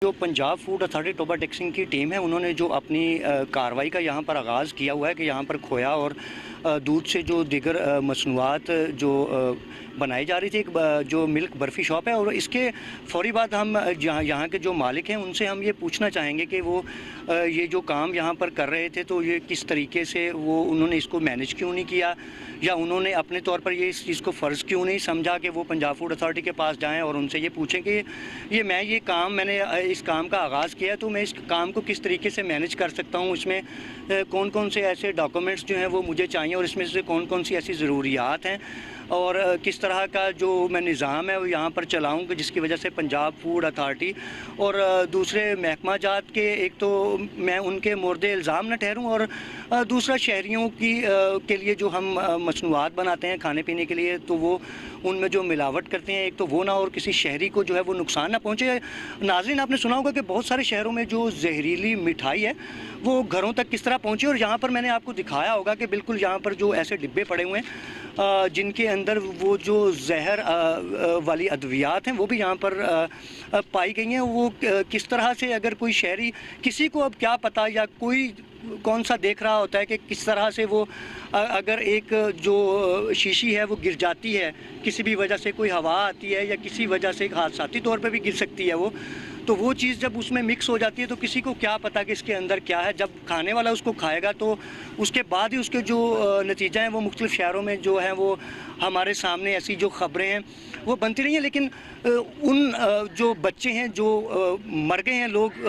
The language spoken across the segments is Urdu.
جو پنجاب فوڈ اتھارٹی ٹوبا ٹیکسنگ کی ٹیم ہے انہوں نے جو اپنی کارروائی کا یہاں پر آغاز کیا ہوا ہے کہ یہاں پر کھویا اور دودھ سے جو دیگر مصنوعات جو بنائی جا رہی تھی، ایک جو ملک برفی شاپ ہے، اور اس کے فوری بعد ہم یہاں کے جو مالک ہیں ان سے ہم یہ پوچھنا چاہیں گے کہ وہ یہ جو کام یہاں پر کر رہے تھے تو یہ کس طریقے سے انہوں نے اس کو مینیج کیوں نہیں کیا، یا انہوں نے اپنے طور پر یہ اس چیز کو فرض کیوں نہیں سمجھا کہ وہ پنجاب فوڈ اتھارٹی کے پاس جائیں اور ان سے یہ پوچھیں کہ میں نے اس کام کا آغاز کیا ہے تو میں اس کام کو کس طریقے سے مینیج کر سکتا ہوں، اس میں کون کون سے ایسے ڈاکومنٹس جو ہیں وہ مجھے چاہیے، اور اس میں سے کون کون سی ایسی ضروریات ہیں، اور کس طرح کا جو میں نظام ہے وہ یہاں پر چلاؤں گا جس کی وجہ سے پنجاب فوڈ اتھارٹی اور دوسرے محکمہ جات کے ایک تو میں ان کے مورد الزام نہ ٹھہروں، اور دوسرا شہریوں کے لیے جو ہم مصنوعات بناتے ہیں کھانے پینے کے لیے تو وہ ان میں جو ملاوٹ کرتے ہیں ایک تو وہ نہ، اور کسی شہری کو جو ہے وہ نقصان نہ پہنچے۔ ناظرین، آپ نے سنا ہوگا کہ بہت سارے شہروں میں جو زہریلی مٹھائی ہے وہ گھروں تک کس طرح پہنچے، اور یہاں پر میں نے آپ کو دکھایا ہوگا کہ بالکل یہاں پر جو ایسے ڈبے پڑے ہوئے ہیں جن کے اندر وہ جو زہر والی ادویات ہیں وہ بھی یہاں پر پائی گئی ہیں۔ وہ کس طرح سے، اگر کوئی شہری، کسی کو اب کیا پتہ، یا کوئی کون سا دیکھ رہا ہوتا ہے کہ کس طرح سے وہ اگر ایک جو شیشی ہے وہ گر جاتی ہے، کسی بھی وجہ سے کوئی ہوا آتی ہے یا کسی وجہ سے ایک حادثاتی طور پہ بھی گر سکتی ہے تو وہ چیز جب اس میں مکس ہو جاتی ہے تو کسی کو کیا پتہ کہ اس کے اندر کیا ہے۔ جب کھانے والا اس کو کھائے گا تو اس کے بعد ہی اس کے جو نتیجہ ہیں وہ مختلف شہروں میں جو ہیں وہ ہمارے سامنے ایسی جو خبریں ہیں وہ بنتی رہی ہیں، لیکن ان جو بچے ہیں جو مر گئے ہیں، لوگ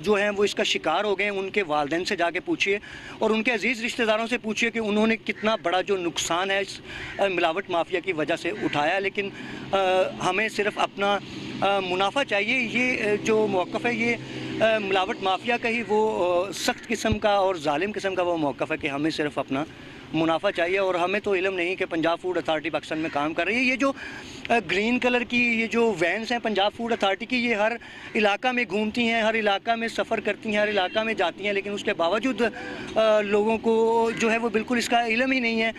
جو ہیں وہ اس کا شکار ہو گئے ہیں، ان کے والدین سے جا کے پوچھئے اور ان کے عزیز رشتہ داروں سے پوچھئے کہ انہوں نے کتنا بڑا جو نقصان ہے اس ملاوٹ مافیا کی وجہ سے اٹھایا، لیکن ہمیں صرف اپنا منافع چاہیے۔ یہ جو موقف ہے یہ ملاوٹ مافیا کا ہی وہ سخت قسم کا اور ظالم قسم کا وہ موقف ہے کہ ہمیں صرف اپنا منافع چاہیے، اور ہمیں تو علم نہیں کہ پنجاب فوڈ اتھارٹی پاکستان میں کام کر رہی ہے۔ یہ جو گرین کلر کی یہ جو وینس ہیں پنجاب فوڈ اتھارٹی کی، یہ ہر علاقہ میں گھومتی ہیں، ہر علاقہ میں سفر کرتی ہیں، ہر علاقہ میں جاتی ہیں، لیکن اس کے باوجود لوگوں کو جو ہے وہ بالکل اس کا علم ہی نہیں ہے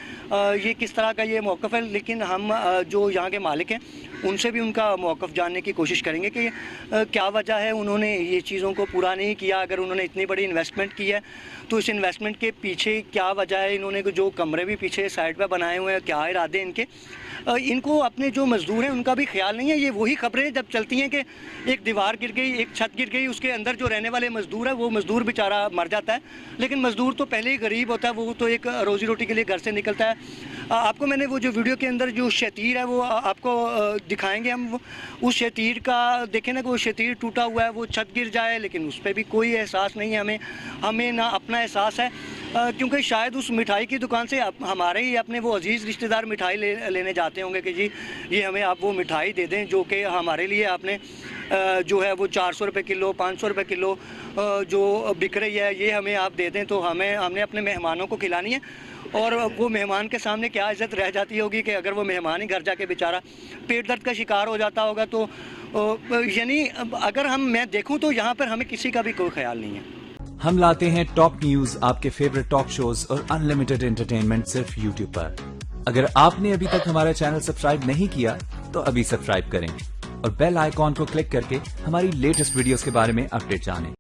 یہ کس طرح کا یہ موقف ہے۔ لیکن ہم جو یہاں کے مالک ہیں ان سے بھی ان کا موقف جاننے کی کوشش کریں گے کہ کیا وجہ ہے انہوں نے یہ چیزوں کو پورا نہیں کیا۔ اگر انہوں نے اتنی بڑی انویسٹمنٹ کی ہے تو اس انویسٹمنٹ کے پیچھے کیا وجہ ہے، انہوں نے جو کمرے بھی پیچھے سائڈ پہ بنائے ہوئے ہیں کیا ارادے ان کے، ان کو اپنے جو مزدور ہیں ان کا بھی خیال نہیں ہے۔ یہ وہی خبریں جب چلتی ہیں کہ ایک دیوار گر گئی، ایک چھت گر گئی، اس کے اندر جو رہنے والے مزدور ہیں وہ مزدور بیچارہ مر جاتا ہے، لیکن مزدور تو پہلے ہی غریب ہوتا ہے، وہ تو ایک روزی روٹی کے لیے گھر سے نکلتا ہے۔ آپ کو میں نے وہ جو ویڈیو کے اندر جو شتیر ہے وہ آپ کو دکھائیں گے ہم، اس شتیر کا دیکھیں نا کہ وہ شتیر ٹوٹا ہوا ہے، وہ چھت گر جائے لیکن اس پہ بھی کوئی احساس نہیں ہے ہمیں نہ اپنا احساس ہے، کیونکہ شاید اس مٹھائی کی دکان سے ہمارے ہی اپنے وہ عزیز رشتہ دار مٹھائی لینے جاتے ہوں گے کہ جی یہ ہمیں آپ وہ مٹھائی دے دیں جو کہ ہمارے لیے آپ نے جو ہے وہ 400 روپے کلو 500 روپے کلو جو بک رہی ہے یہ ہمیں آپ دے دیں، تو ہم نے اپنے مہمانوں کو کھلانی ہے، اور وہ مہمان کے سامنے کیا عزت رہ جاتی ہوگی کہ اگر وہ مہمان ہی گھر جا کے بیچارہ پیٹ درد کا شکار ہو جاتا ہوگا، تو یعنی اگر میں دیکھوں تو یہاں پر ہمیں کسی کا بھی کوئی خیال نہیں ہے۔ ہم لاتے ہیں ٹاپ نیوز، آپ کے فیورٹ ٹاک شوز اور انلمیٹڈ انٹرٹینمنٹ صرف یوٹیوب پر۔ اگر آپ نے ابھی تک ہمارا چینل سبسکرائب نہیں کیا تو ابھی سبسکرائب کریں اور بیل آئیکن کو کلک کر کے ہماری لیٹسٹ ویڈیوز کے بارے میں اپڈیٹ جانیں۔